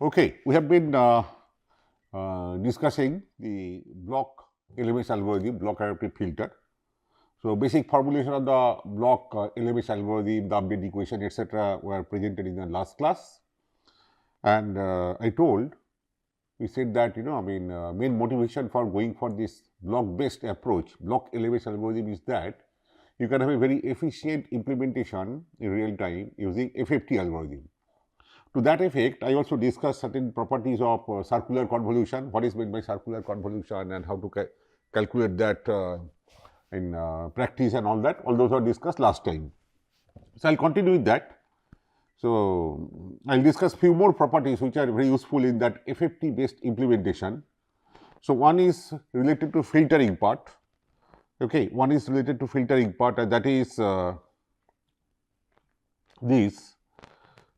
Okay, we have been discussing the block LMS algorithm, block adaptive filter. So, basic formulation of the block LMS algorithm, the update equation, etc. were presented in the last class. And I told, we said that main motivation for going for this block based approach, block LMS algorithm, is that you can have a very efficient implementation in real time using FFT algorithm. To that effect, I also discussed certain properties of circular convolution, what is meant by circular convolution and how to calculate that in practice and all that. All those are discussed last time. So, I will continue with that. So, I will discuss few more properties which are very useful in that FFT based implementation. So, one is related to filtering part. Okay, one is related to filtering part, and that is this.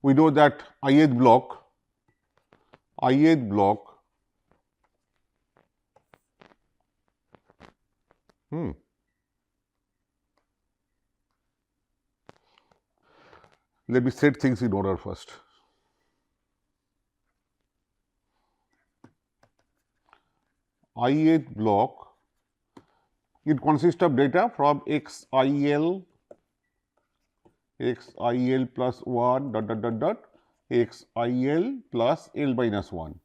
We know that ith block let me set things in order first. Ith block, it consists of data from xil plus 1 xil plus l minus 1.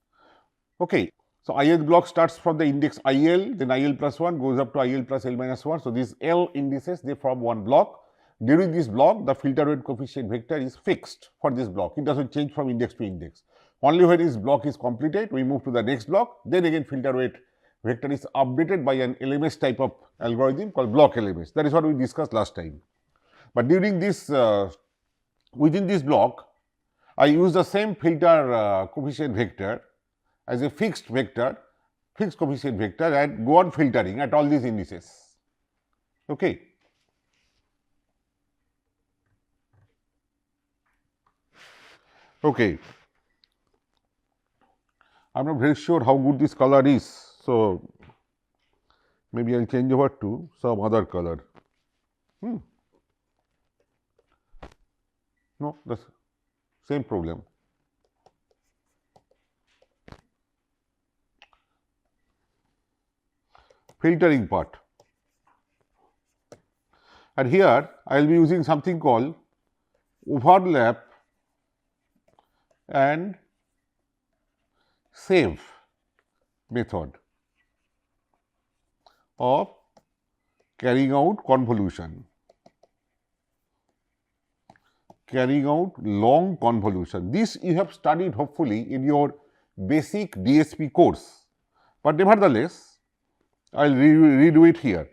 Okay. So, ith block starts from the index il, then il plus 1 goes up to il plus l minus 1. So, these l indices, they form one block. During this block, the filter weight coefficient vector is fixed for this block. It does not change from index to index. Only when this block is completed, we move to the next block. Then again filter weight vector is updated by an LMS type of algorithm called block LMS. That is what we discussed last time. But during this, within this block, I use the same filter coefficient vector as a fixed coefficient vector, and go on filtering at all these indices. Okay. Okay. I am not very sure how good this color is. So, maybe I will change over to some other color. No, the same problem. Filtering part. And here I will be using something called overlap and save method of carrying out convolution. Carrying out long convolution. This you have studied hopefully in your basic DSP course, but nevertheless, I will redo it here.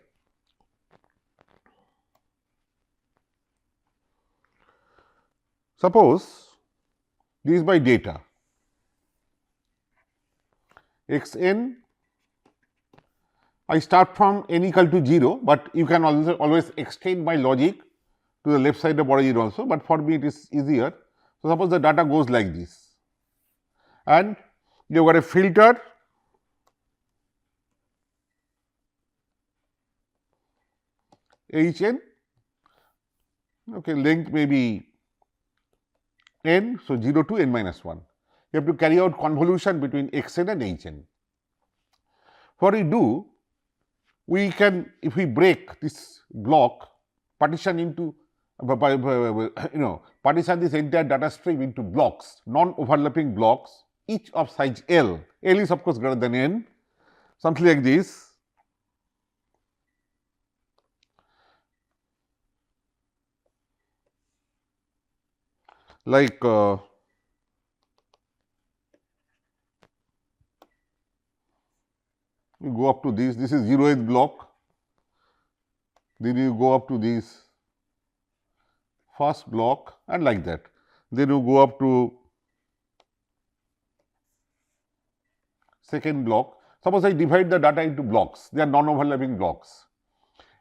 Suppose this is my data xn, I start from n equal to 0, but you can also always extend my logic to the left side of origin also, but for me it is easier. So, suppose the data goes like this, and you have got a filter Hn, okay, length may be n, so 0 to n minus 1. You have to carry out convolution between xn and hn. What we do, we can, if we break this block, partition into partition this entire data stream into blocks, non-overlapping blocks, each of size L. L is of course greater than n, something like this. Like you go up to this is 0th block, then you go up to this first block and like that. Then you go up to second block. Suppose I divide the data into blocks, they are non-overlapping blocks,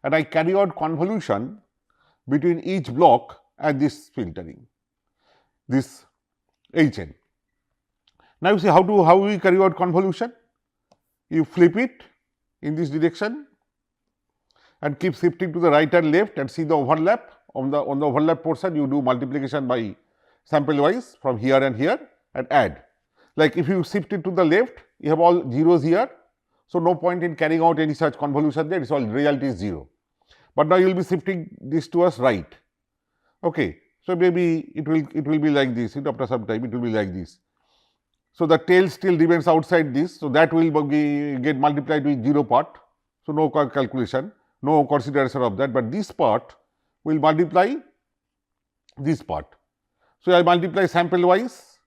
and I carry out convolution between each block and this filtering, this Hn. Now, you see how we carry out convolution? You flip it in this direction and keep shifting to the right and left and see the overlap. On the overlap portion, you do multiplication by sample wise from here and here and add. Like if you shift it to the left, you have all zeros here. So, no point in carrying out any such convolution there, it is all result is 0. But now you will be shifting this towards right. Okay. So, maybe it will be like this, after some time it will be like this. So, the tail still remains outside this. So, that will get multiplied with 0 part. So, no calculation, no consideration of that, but this part will multiply this part. So, I multiply sample wise,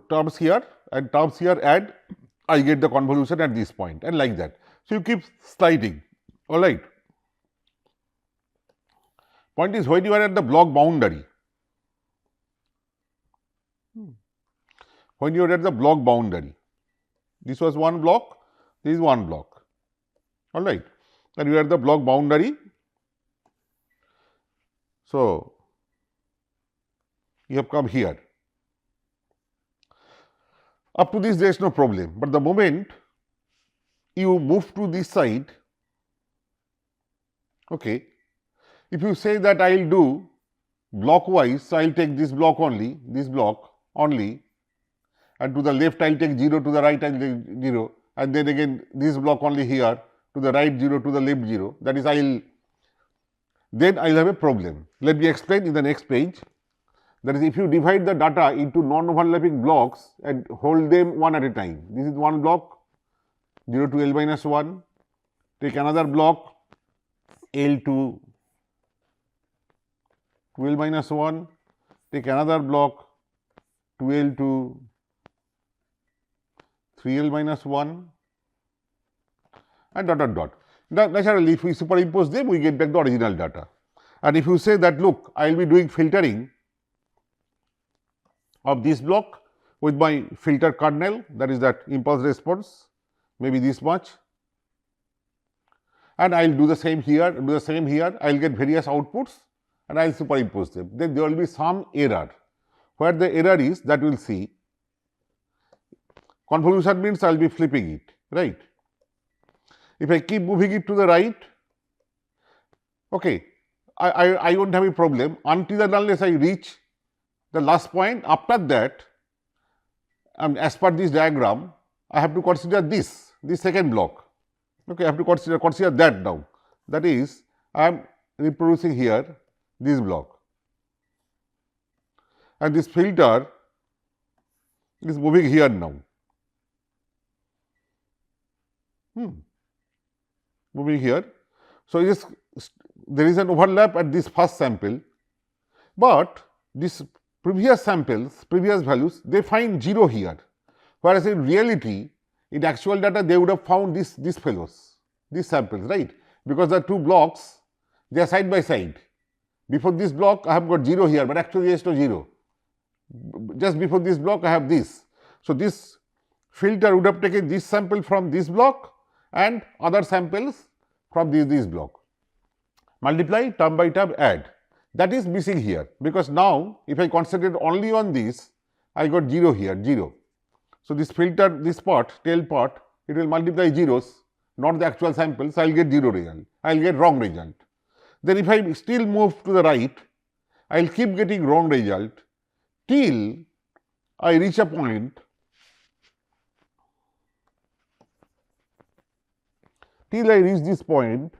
terms here and terms here, add, I get the convolution at this point and like that. So, you keep sliding, all right. Point is, when you are at the block boundary, when you are at the block boundary, this was one block, this is one block, all right, and you are at the block boundary. So, you have come here. Up to this there is no problem, but the moment you move to this side, okay, if you say that I will do block wise, so I will take this block only, and to the left I will take 0, to the right I will take 0, and then again this block only here, to the right 0, to the left 0, that is then I will have a problem. Let me explain in the next page. That is, if you divide the data into non-overlapping blocks and hold them one at a time. This is one block, 0 to L minus 1, take another block, L to 12 minus 1, take another block, 12 to 3L minus 1, and dot dot dot. Naturally, if we superimpose them, we get back the original data. And if you say that, look, I will be doing filtering of this block with my filter kernel, that is that impulse response, maybe this much, and I will do the same here, I will get various outputs and I will superimpose them. Then there will be some error. Where the error is, that we will see. Convolution means I will be flipping it, right. If I keep moving it to the right, okay, I won't have a problem until and unless I reach the last point. After that, as per this diagram, I have to consider this second block. Okay, I have to consider that now. That is, I am reproducing here this block, and this filter is moving here now. Moving here. So, there is an overlap at this first sample, but this previous values, they find 0 here, whereas in reality, in actual data, they would have found these samples, right, because the two blocks, they are side by side. Before this block, I have got 0 here, but actually there is no 0. Just before this block, I have this. So, this filter would have taken this sample from this block and other samples from this block. Multiply, term by term, add. That is missing here, because now if I concentrate only on this, I got 0 here, 0. So, this filter, this part, tail part, it will multiply zeros, not the actual samples, I will get 0 result, I will get wrong result. Then if I still move to the right, I will keep getting wrong result till I reach a point, till I reach this point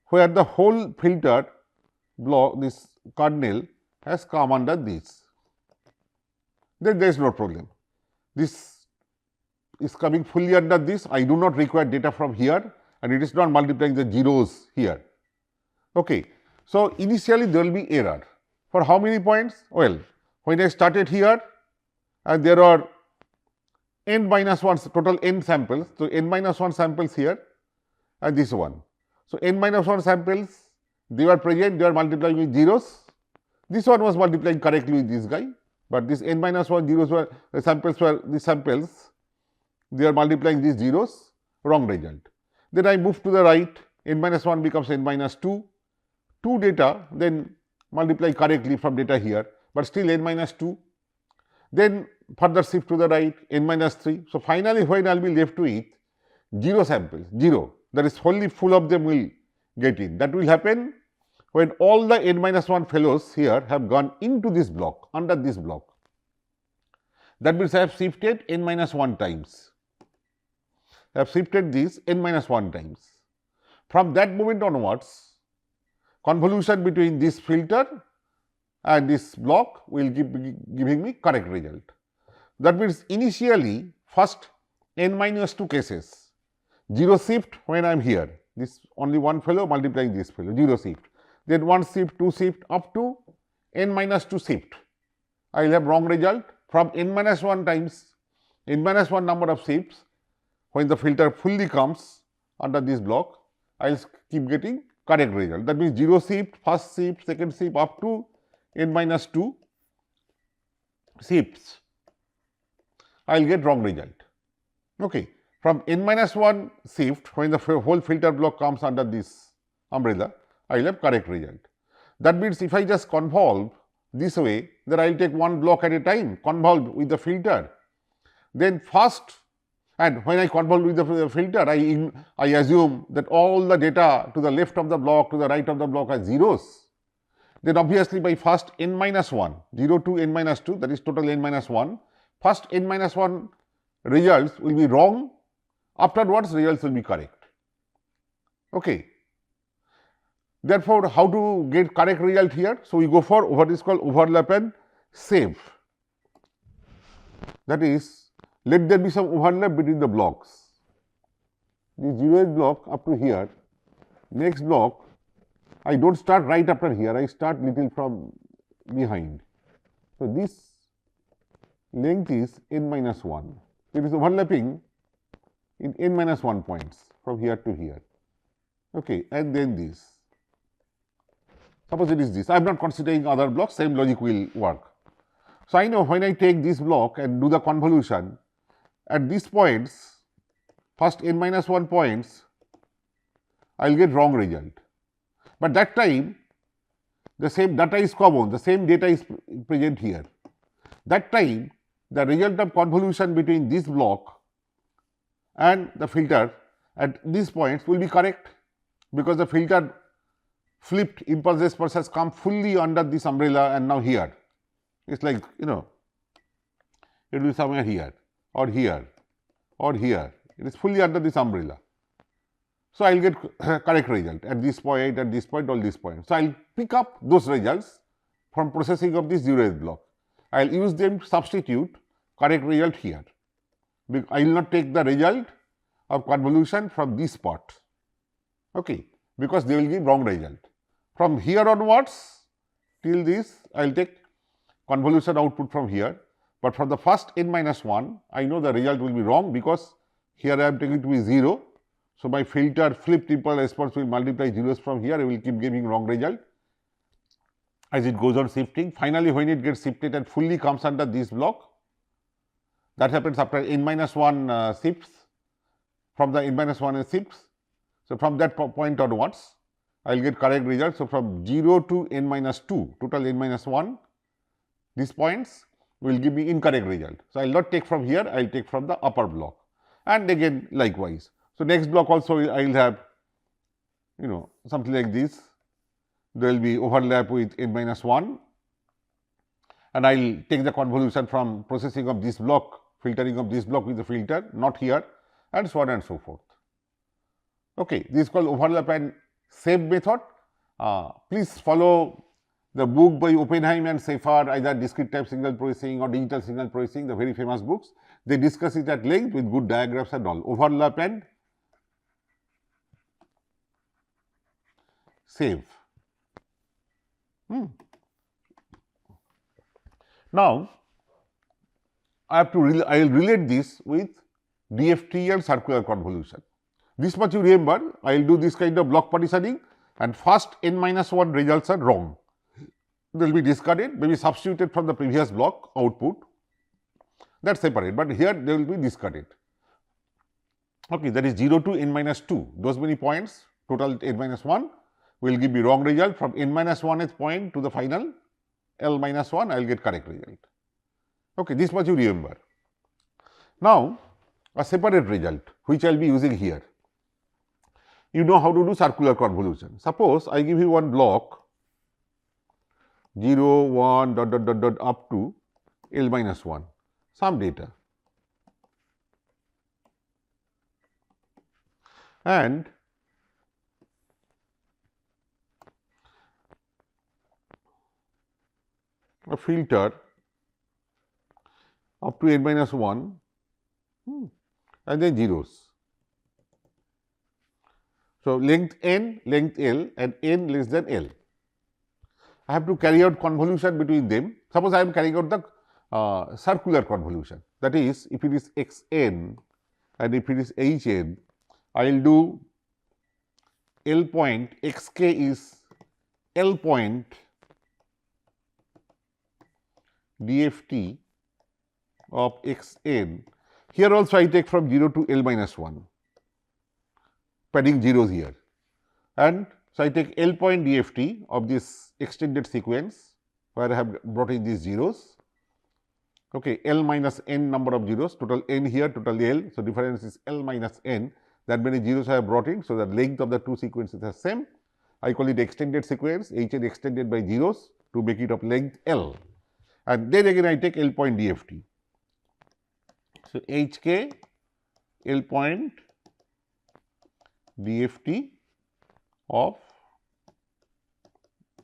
where the whole filter block, this kernel has come under this. Then there is no problem. This is coming fully under this. I do not require data from here, and it is not multiplying the zeros here. Okay. So, initially there will be error. For how many points? Well, when I started here and there are n minus 1, total n samples. So, n minus 1 samples here and this one. So, n minus 1 samples, they were present, they are multiplying with zeros. This one was multiplying correctly with this guy, but this n minus 1 zeros were the samples, they are multiplying these zeros, wrong result. Then I move to the right, n minus 1 becomes n minus 2, 2 data, then multiply correctly from data here, but still n minus 2. Then further shift to the right, n minus 3. So, finally, when I will be left with 0 samples, 0, that is wholly full of them will get in. That will happen when all the n minus 1 fellows here have gone into this block, under this block. That means I have shifted n minus 1 times. I have shifted this n minus 1 times. From that moment onwards, convolution between this filter and this block will giving me correct result. That means initially first n minus 2 cases, 0 shift when I am here, this only one fellow multiplying this fellow, 0 shift, then 1 shift, 2 shift up to n minus 2 shift. I will have wrong result from n minus 1 times, n minus 1 number of shifts. When the filter fully comes under this block, I will keep getting correct result. That means 0 shift, first shift, second shift up to n minus 2 shifts, I will get wrong result. Okay. From n minus 1 shift, when the whole filter block comes under this umbrella, I will have correct result. That means if I just convolve this way, then I will take one block at a time, convolve with the filter. Then first, and when I convolve with the filter, I assume that all the data to the left of the block, to the right of the block are zeros. Then obviously by first n minus 1, 0 to n minus 2, that is total n minus 1, first n minus 1 results will be wrong, afterwards results will be correct. Okay. Therefore, how to get correct result here? So, we go for what is called overlap and save. That is, let there be some overlap between the blocks. The 0th block up to here, next block, I do not start right after here, I start little from behind. So, this length is n minus 1. It is overlapping in n minus 1 points from here to here. Okay, and then this. Suppose it is this. I am not considering other blocks, same logic will work. So, I know when I take this block and do the convolution, at these points, first n minus 1 points, I will get wrong result. But that time, the same data is common, the same data is present here. That time, the result of convolution between this block and the filter at these points will be correct, because the filter flipped impulse response has come fully under this umbrella and now here. It is like, it will be somewhere here or here or here. It is fully under this umbrella. So, I will get correct result at this point, all these points. So, I will pick up those results from processing of this 0th block. I will use them to substitute correct result here. I will not take the result of convolution from this part, okay, because they will give wrong result. From here onwards till this, I will take convolution output from here, but from the first n minus 1, I know the result will be wrong, because here I am taking to be 0. So, my filter flipped impulse response will multiply zeros from here, I will keep giving wrong result as it goes on shifting. Finally, when it gets shifted and fully comes under this block, that happens after n minus 1 shifts, from the n minus 1 shifts. So, from that point onwards, I will get correct result. So, from 0 to n minus 2, total n minus 1, these points will give me incorrect result. So, I will not take from here, I will take from the upper block, and again likewise. So, next block also I will have something like this, there will be overlap with n minus 1, and I will take the convolution from processing of this block, filtering of this block with the filter, not here, and so on and so forth. Okay, this is called overlap and save method. Please follow the book by Oppenheim and Seyfarth, either discrete type signal processing or digital signal processing, the very famous books. They discuss it at length with good diagrams and all. Overlap and save. Now, I will relate this with DFT and circular convolution. This much you remember, I will do this kind of block partitioning, and first n minus 1 results are wrong. They will be discarded, maybe substituted from the previous block output, that is separate, but here they will be discarded. Okay, that is 0 to n minus 2, those many points, total n minus 1 will give me wrong result. From n minus 1th point to the final L minus 1, I will get correct result. Okay, this much you remember. Now, a separate result which I will be using here. You know how to do circular convolution. Suppose I give you one block 0, 1, ... up to L minus 1. some data, and a filter up to n minus 1 and then zeros. So, length n, length L and n less than L. I have to carry out convolution between them. Suppose I am carrying out the circular convolution, that is, if it is x n and if it is h n, I will do L point x k is L point dft of x n. Here also I take from 0 to L minus 1, padding zeros here, and so I take L point dft of this extended sequence where I have brought in these zeros. Okay, L minus n number of zeros, total n here, total L. So, difference is L minus n, that many zeros I have brought in. So, the length of the two sequences are same. I call it extended sequence, h n extended by zeros to make it of length L, and then again I take L point dft. So, h k L point dft of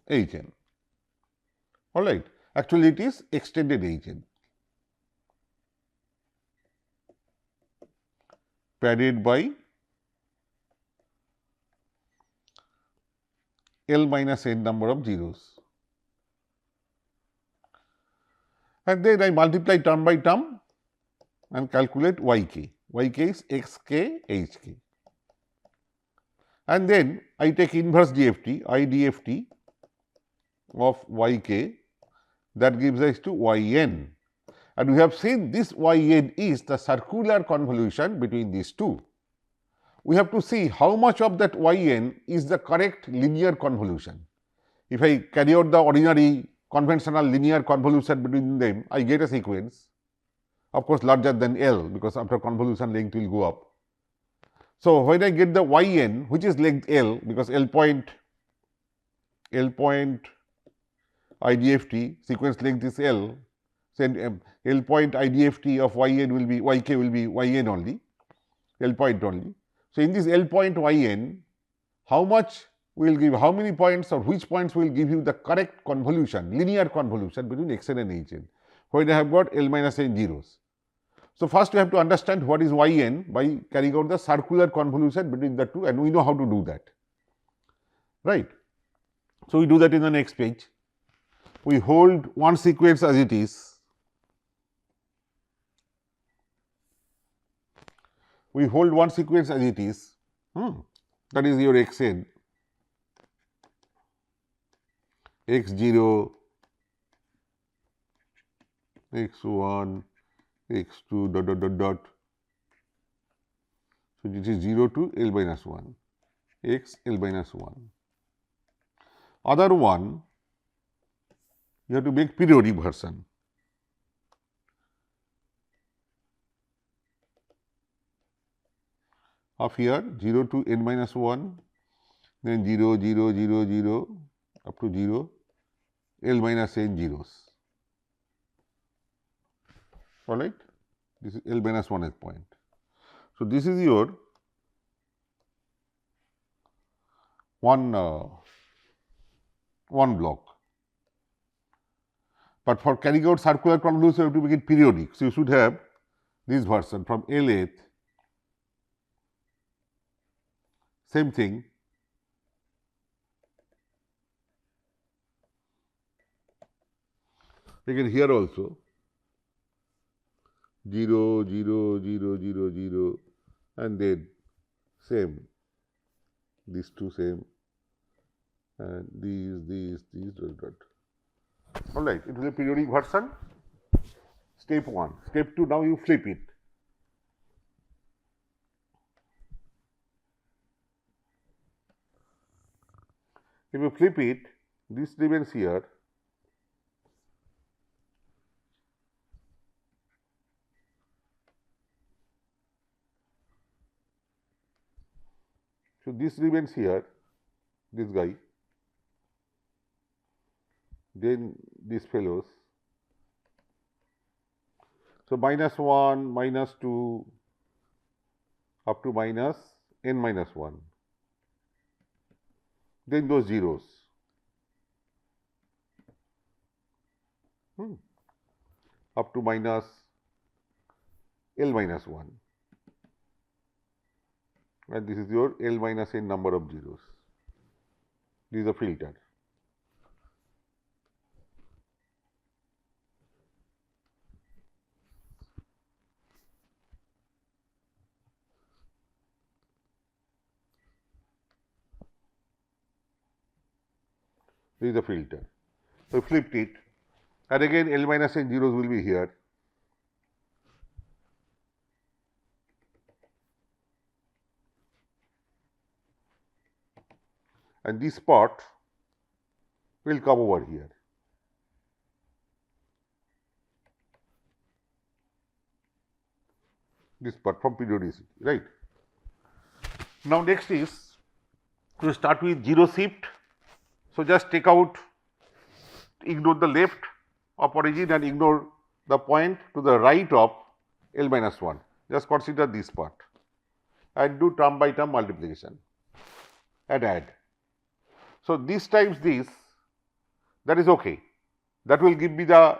h n, all right. Actually, it is extended h n, padded by L minus n number of zeros, and then I multiply term by term and calculate y k. Y k is x k h k, and then I take inverse dft, I dft of y k, that gives rise to y n, and we have seen this y n is the circular convolution between these two. We have to see how much of that y n is the correct linear convolution. If I carry out the ordinary conventional linear convolution between them, I get a sequence, of course larger than L, because after convolution length will go up. So, when I get the y n, which is length L, because L point IDFT sequence length is L, so L point IDFT of y n will be y k will be y n only, L point only. So, in this L point y n, how much will give, how many points or which points will give you the correct convolution, linear convolution between x n and h n, when I have got L minus n zeros. So, first we have to understand what is y n by carrying out the circular convolution between the two, and we know how to do that, right. So, we do that in the next page. We hold one sequence as it is, we hold one sequence as it is, that is your x n, x 0, x 1, x 2 dot dot dot dot. So, this is 0 to L minus 1, x L minus 1. Other one, you have to make periodic version. Of here 0 to n minus 1, then 0, 0, 0, 0 up to 0, L minus n zeros, all right. This is L minus 1th point. So, this is your one block, but for carrying out circular convolution you have to make it periodic. So, you should have this version from Lth, same thing, again here also 0, 0, 0, 0, 0, and then same, these two same, and these dot dot. All right, it is a periodic version. Step 1. Step 2, now you flip it. If you flip it, this remains here. So, this remains here, this guy, then these fellows, So, -1, -2 up to minus n minus 1. Then those zeros. Up to minus L minus 1. And this is your L minus n number of zeros. This is a filter. This is the filter. So, flipped it, and again L minus n zeros will be here. And this part will come over here. This part from periodicity, right? Now, next is to start with zero shift. So, just take out, ignore the left of origin and ignore the point to the right of L minus 1. Just consider this part and do term by term multiplication and add. So, this times this, that is okay. That will give me the,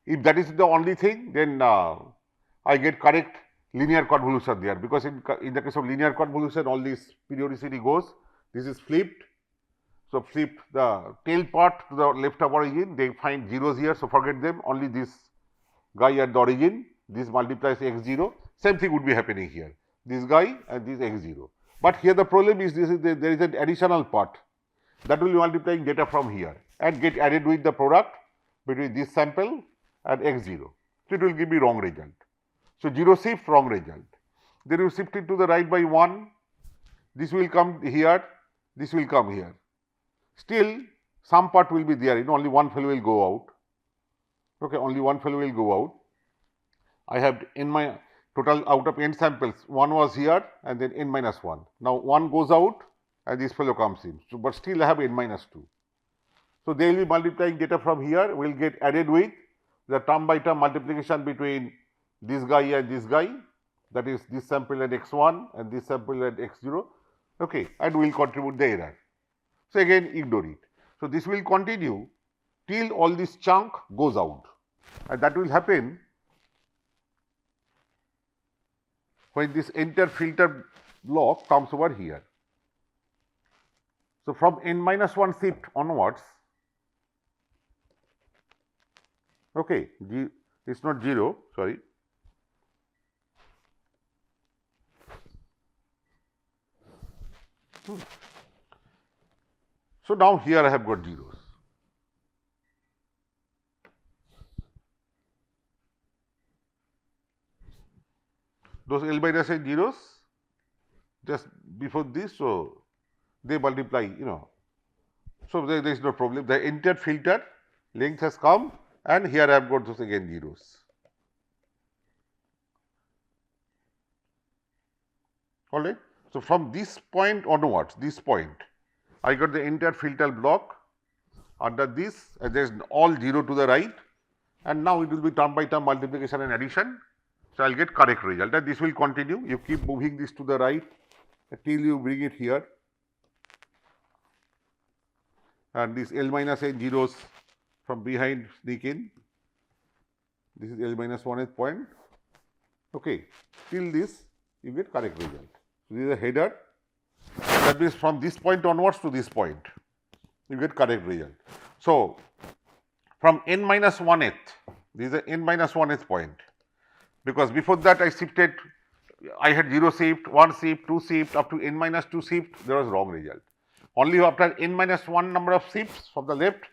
if that is the only thing, then I get correct linear convolution there, because in the case of linear convolution, all this periodicity goes. This is flipped. So, flip the tail part to the left of origin, they find zeros here. So, forget them, only this guy at the origin, this multiplies x 0, same thing would be happening here, this guy and this x 0. But here the problem is this is there is an additional part that will be multiplying data from here and get added with the product between this sample and x 0. So, it will give me wrong result. So, 0 shift, wrong result. Then you shift it to the right by 1, this will come here, this will come here. Still some part will be there, only one fellow will go out. Okay, only one fellow will go out. I have in my total out of n samples, 1 was here and then n minus 1. Now, 1 goes out and this fellow comes in. So, but still I have n minus 2. So, they will be multiplying data from here, will get added with the term by term multiplication between this guy and this guy, that is this sample at x1 and this sample at x0, okay, and will contribute the error. So, again ignore it. So, this will continue till all this chunk goes out, and that will happen when this entire filter block comes over here. So, from n minus 1 shift onwards, okay, it is not 0, sorry. So, now here I have got zeros. Those L minus n zeros just before this, so they multiply, So, there is no problem. The entire filter length has come and here I have got those again zeros. Alright. So, from this point onwards, this point, I got the entire filter block under this, and there is all 0 to the right, and now it will be term by term multiplication and addition. So, I will get correct result, and this will continue. You keep moving this to the right till you bring it here, and this L minus n zeros from behind sneak in. This is L minus 1th point. Okay, till this you get correct result. So, this is a header. That means from this point onwards to this point, you get correct result. So, from n minus 1th, this is a n minus 1th point, because before that I shifted, I had 0 shift, 1 shift, 2 shift, up to n minus 2 shift, there was wrong result. Only after n minus 1 number of shifts from the left,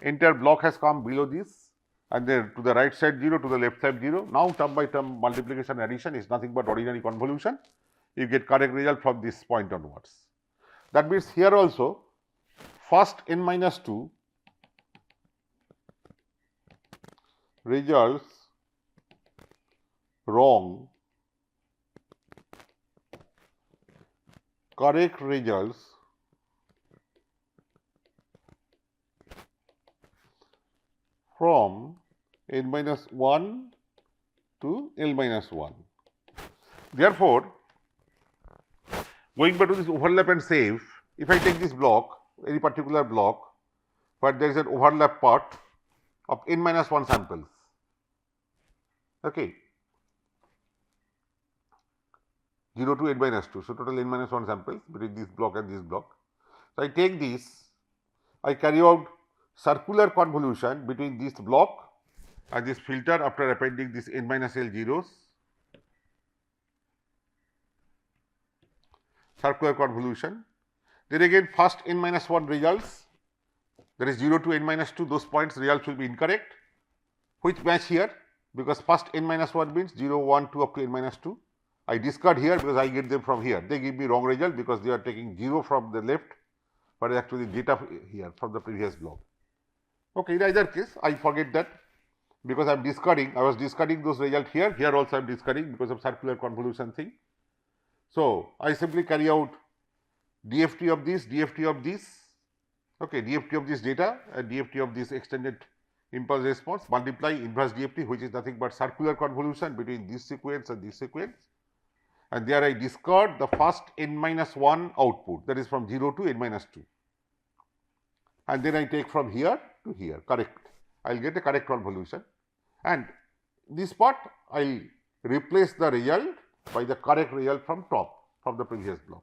entire block has come below this, and then to the right side 0, to the left side 0. Now, term by term multiplication addition is nothing but ordinary convolution. You get correct result from this point onwards. That means here also first n minus 2 results wrong, correct results from n minus 1 to L minus 1. Therefore, going back to this overlap and save, if I take this block, any particular block, but there is an overlap part of n minus 1 samples, okay, 0 to n minus 2. So, total n minus 1 samples between this block and this block. So, I take this, I carry out circular convolution between this block and this filter after appending this n minus L zeros, circular convolution. Then again first n minus 1 results, that is 0 to n minus 2, those points results will be incorrect, which match here, because first n minus 1 means 0, 1, 2 up to n minus 2. I discard here because I get them from here. They give me wrong result because they are taking 0 from the left, but actually data here from the previous block. Okay, in either case, I forget that because I am discarding, I was discarding those results here, here also I am discarding because of circular convolution thing. So, I simply carry out DFT of this, DFT of this, okay, DFT of this data and DFT of this extended impulse response, multiply inverse DFT, which is nothing but circular convolution between this sequence and this sequence, and there I discard the first n minus 1 output, that is from 0 to n minus 2, and then I take from here to here, correct. I will get a correct convolution, and this part I will replace the result by the correct result from top, from the previous block.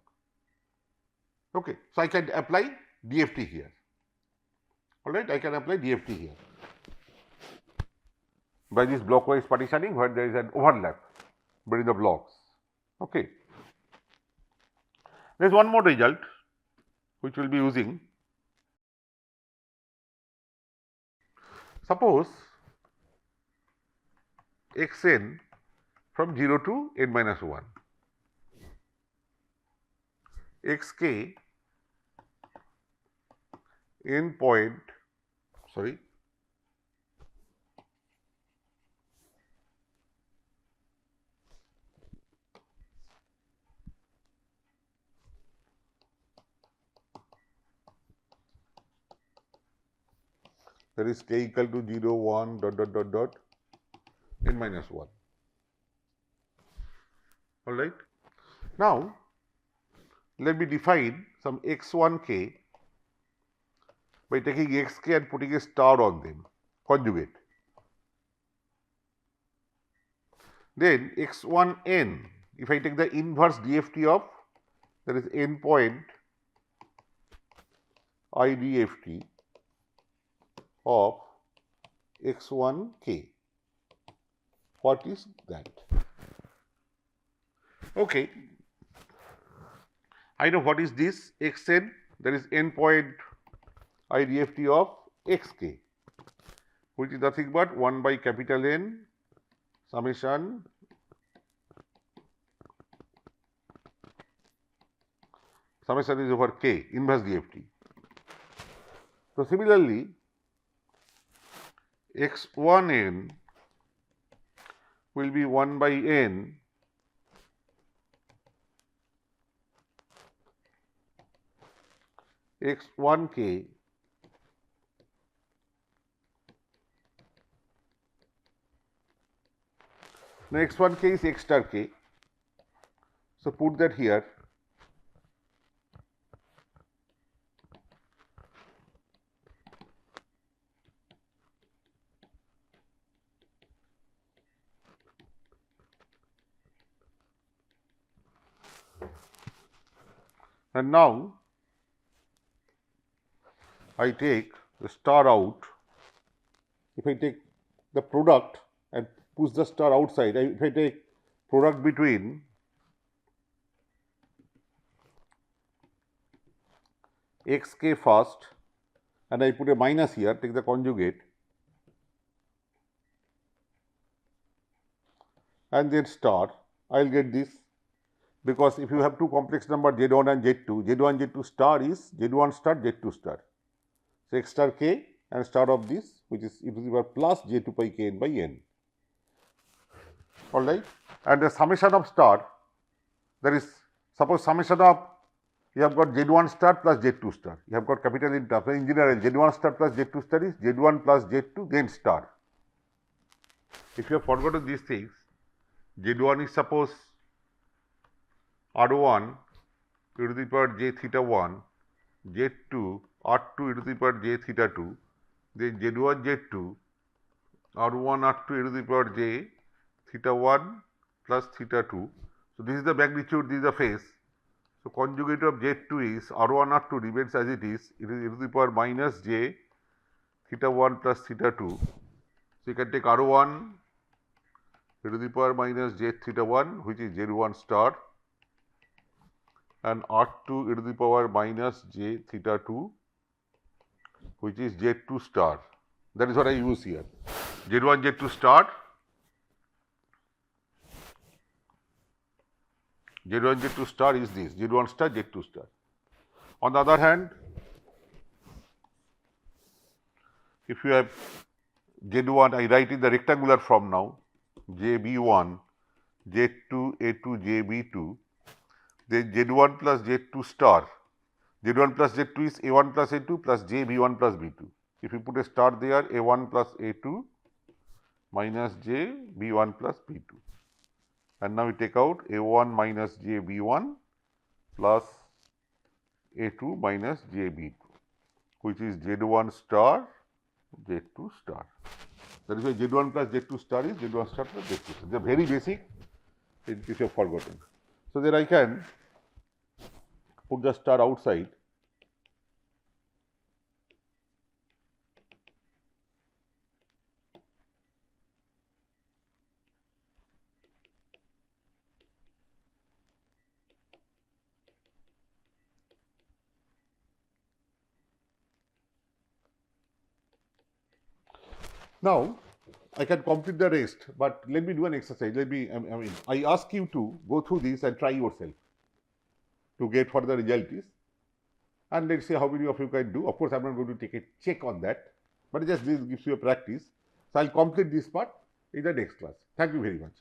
Okay. So, I can apply DFT here, alright, I can apply DFT here by this blockwise partitioning where there is an overlap between the blocks. Okay. There is one more result which we will be using. Suppose xn from 0 to n minus 1, xk n point, sorry, that is k equal to 0, 1, dot n minus 1. All right. Now, let me define some x1k by taking xk and putting a star on them, conjugate. Then x1n, if I take the inverse DFT of, that is n point IDFT of x1k, what is that? Okay, I know what is this xn, that is n point IDFT of xk, which is nothing but 1 by capital N summation is over k, inverse DFT. So, similarly, x1n will be 1 by n x1k now x1k is x star k. So, put that here. And now, I take the star out. If I take the product and push the star outside, if I take product between xk first and I put a minus here, take the conjugate and then star, I will get this, because if you have two complex numbers Z1 and Z2, Z1 Z2 star is Z1 star Z2 star. So, x star k and star of this, which is e to the power plus J2 pi k n by n, all right. And the summation of star, that is, suppose summation of, you have got Z1 star plus Z2 star, you have got capital in terms, in general Z1 star plus Z2 star is Z1 plus Z2 then star. If you have forgotten these things, Z1 is suppose R1 e to the power j theta 1, Z2 R2 e to the power j theta 2, then Z1 Z2 R1 R2 e to the power j theta 1 plus theta 2. So, this is the magnitude, this is the phase. So, conjugate of Z2 is R1 R2 remains as it is e to the power minus j theta 1 plus theta 2. So, you can take R1 e to the power minus j theta 1, which is Z1 star, and R2 e to the power minus j theta 2, which is Z2 star. That is what I use here. Z1 Z2 star, Z1 Z2 star is this, Z1 star Z2 star. On the other hand, if you have Z1, I write in the rectangular form now, JB1, Z2, A2, JB2, then Z1 plus Z2 star. Z1 plus Z2 is A1 plus A2 plus JB1 plus B2. If you put a star there, A1 plus A2 minus JB1 plus B2. And now we take out A1 minus JB1 plus A2 minus JB2, which is Z1 star, Z2 star. That is why Z1 plus Z2 star is Z1 star plus Z2 star. They are very basic, in case you have forgotten. So, then I can put the star outside. Now, I can complete the rest, but let me do an exercise. I ask you to go through this and try yourself to get what the result is, and let's see how many of you can do. Of course, I am not going to take a check on that, but just this gives you a practice. So, I will complete this part in the next class. Thank you very much.